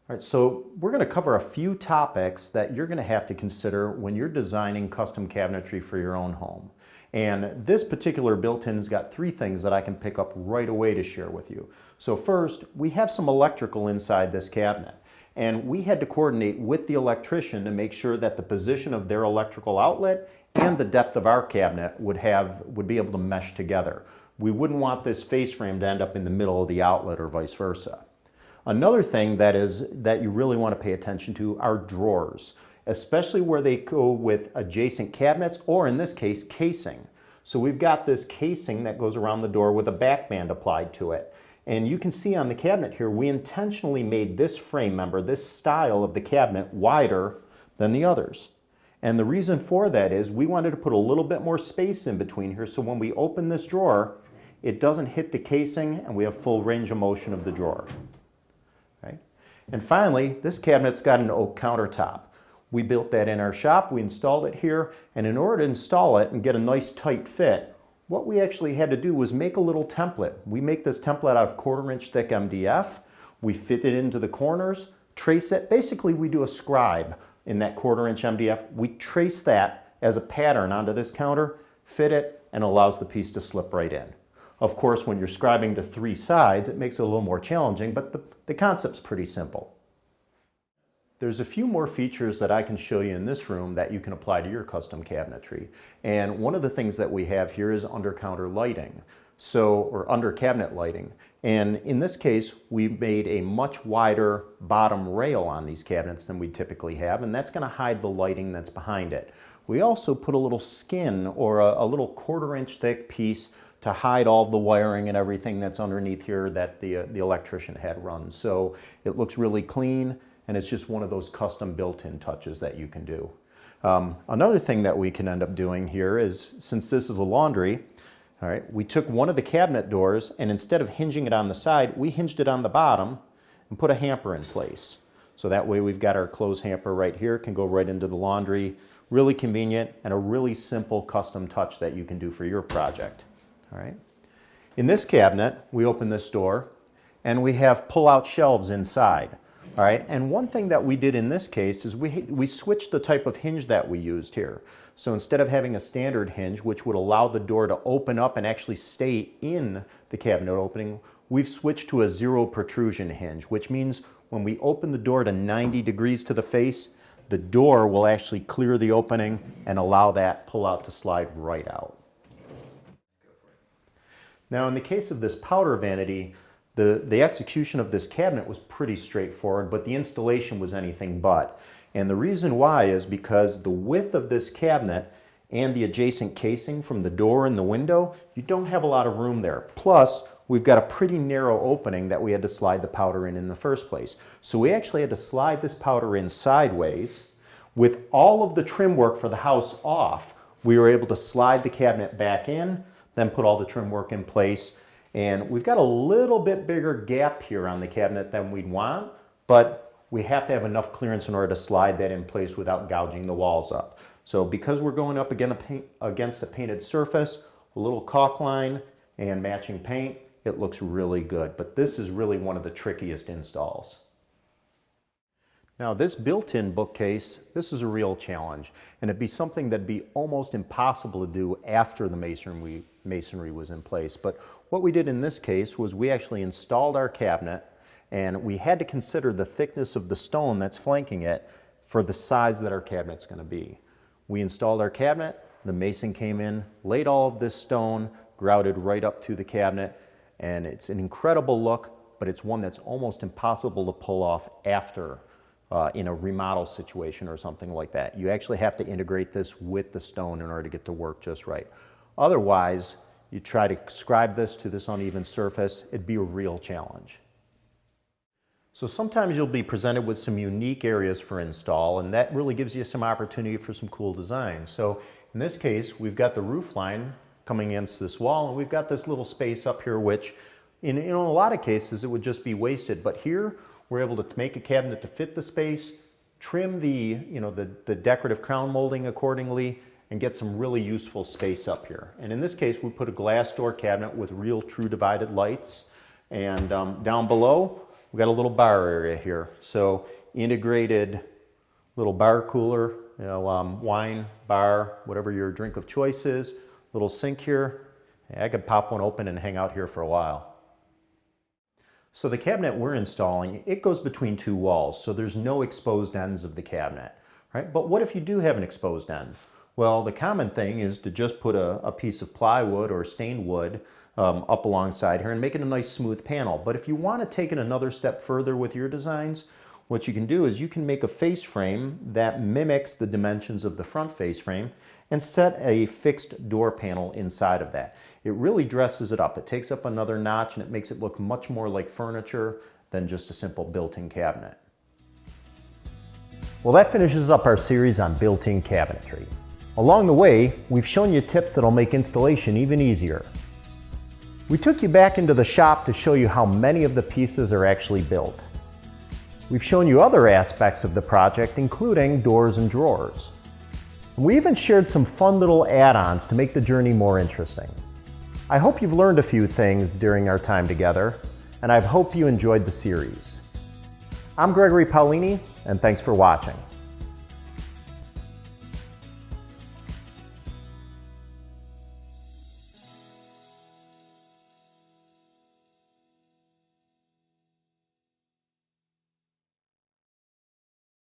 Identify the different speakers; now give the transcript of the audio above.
Speaker 1: All right, so we're going to cover a few topics that you're going to have to consider when you're designing custom cabinetry for your own home. And this particular built-in's got three things that I can pick up right away to share with you. So first, we have some electrical inside this cabinet. And we had to coordinate with the electrician to make sure that the position of their electrical outlet and the depth of our cabinet would be able to mesh together. We wouldn't want this face frame to end up in the middle of the outlet or vice versa. Another thing that you really want to pay attention to are drawers, especially where they go with adjacent cabinets or, in this case, casing. So we've got this casing that goes around the door with a backband applied to it. And you can see on the cabinet here, we intentionally made this frame member, this style of the cabinet, wider than the others. And the reason for that is we wanted to put a little bit more space in between here so when we open this drawer, it doesn't hit the casing and we have full range of motion of the drawer. Okay. And finally, this cabinet's got an oak countertop. We built that in our shop, we installed it here, and in order to install it and get a nice tight fit, what we actually had to do was make a little template. We make this template out of 1/4 inch thick MDF, we fit it into the corners, trace it, basically we do a scribe in that 1/4 inch MDF. We trace that as a pattern onto this counter, fit it, and allows the piece to slip right in. Of course, when you're scribing to 3 sides, it makes it a little more challenging, but the concept's pretty simple. There's a few more features that I can show you in this room that you can apply to your custom cabinetry. And one of the things that we have here is under counter lighting, or under cabinet lighting. And in this case, we made a much wider bottom rail on these cabinets than we typically have, and that's going to hide the lighting that's behind it. We also put a little skin or a little 1/4 inch thick piece to hide all the wiring and everything that's underneath here that the electrician had run. So it looks really clean, and it's just one of those custom built-in touches that you can do. Another thing that we can end up doing here is, since this is a laundry, all right, we took one of the cabinet doors and instead of hinging it on the side, we hinged it on the bottom and put a hamper in place. So that way we've got our clothes hamper right here, can go right into the laundry. Really convenient and a really simple custom touch that you can do for your project. All right. In this cabinet, we open this door and we have pull-out shelves inside. All right. And one thing that we did in this case is we switched the type of hinge that we used here. So instead of having a standard hinge, which would allow the door to open up and actually stay in the cabinet opening, we've switched to a zero protrusion hinge, which means when we open the door to 90 degrees to the face, the door will actually clear the opening and allow that pull-out to slide right out. Now, in the case of this powder vanity, the execution of this cabinet was pretty straightforward, but the installation was anything but. And the reason why is because the width of this cabinet and the adjacent casing from the door and the window, you don't have a lot of room there. Plus, we've got a pretty narrow opening that we had to slide the powder in the first place. So we actually had to slide this powder in sideways. With all of the trim work for the house off, we were able to slide the cabinet back in, then put all the trim work in place. And we've got a little bit bigger gap here on the cabinet than we'd want, but we have to have enough clearance in order to slide that in place without gouging the walls up. So because we're going up against a painted surface, a little caulk line and matching paint, it looks really good. But this is really one of the trickiest installs. Now this built-in bookcase, this is a real challenge, and it'd be something that'd be almost impossible to do after the masonry was in place. But what we did in this case was we actually installed our cabinet, and we had to consider the thickness of the stone that's flanking it for the size that our cabinet's going to be. We installed our cabinet, the mason came in, laid all of this stone, grouted right up to the cabinet, and it's an incredible look, but it's one that's almost impossible to pull off after in a remodel situation or something like that. You actually have to integrate this with the stone in order to get to work just right. Otherwise, you try to scribe this to this uneven surface, it'd be a real challenge. So sometimes you'll be presented with some unique areas for install, and that really gives you some opportunity for some cool design. So in this case, we've got the roof line coming against this wall, and we've got this little space up here, which in a lot of cases it would just be wasted. But here, we're able to make a cabinet to fit the space, trim the decorative crown molding accordingly, and get some really useful space up here. And in this case, we put a glass door cabinet with real true divided lights. And down below, we got a little bar area here. So integrated little bar cooler, wine, bar, whatever your drink of choice is. Little sink here. I could pop one open and hang out here for a while. So the cabinet we're installing, it goes between two walls, so there's no exposed ends of the cabinet, right? But what if you do have an exposed end? Well, the common thing is to just put a piece of plywood or stained wood up alongside here and make it a nice smooth panel. But if you want to take it another step further with your designs, what you can do is you can make a face frame that mimics the dimensions of the front face frame and set a fixed door panel inside of that. It really dresses it up. It takes up another notch and it makes it look much more like furniture than just a simple built-in cabinet.
Speaker 2: Well, that finishes up our series on built-in cabinetry. Along the way, we've shown you tips that'll make installation even easier. We took you back into the shop to show you how many of the pieces are actually built. We've shown you other aspects of the project, including doors and drawers. We even shared some fun little add-ons to make the journey more interesting. I hope you've learned a few things during our time together, and I hope you enjoyed the series. I'm Gregory Paolini, and thanks for watching.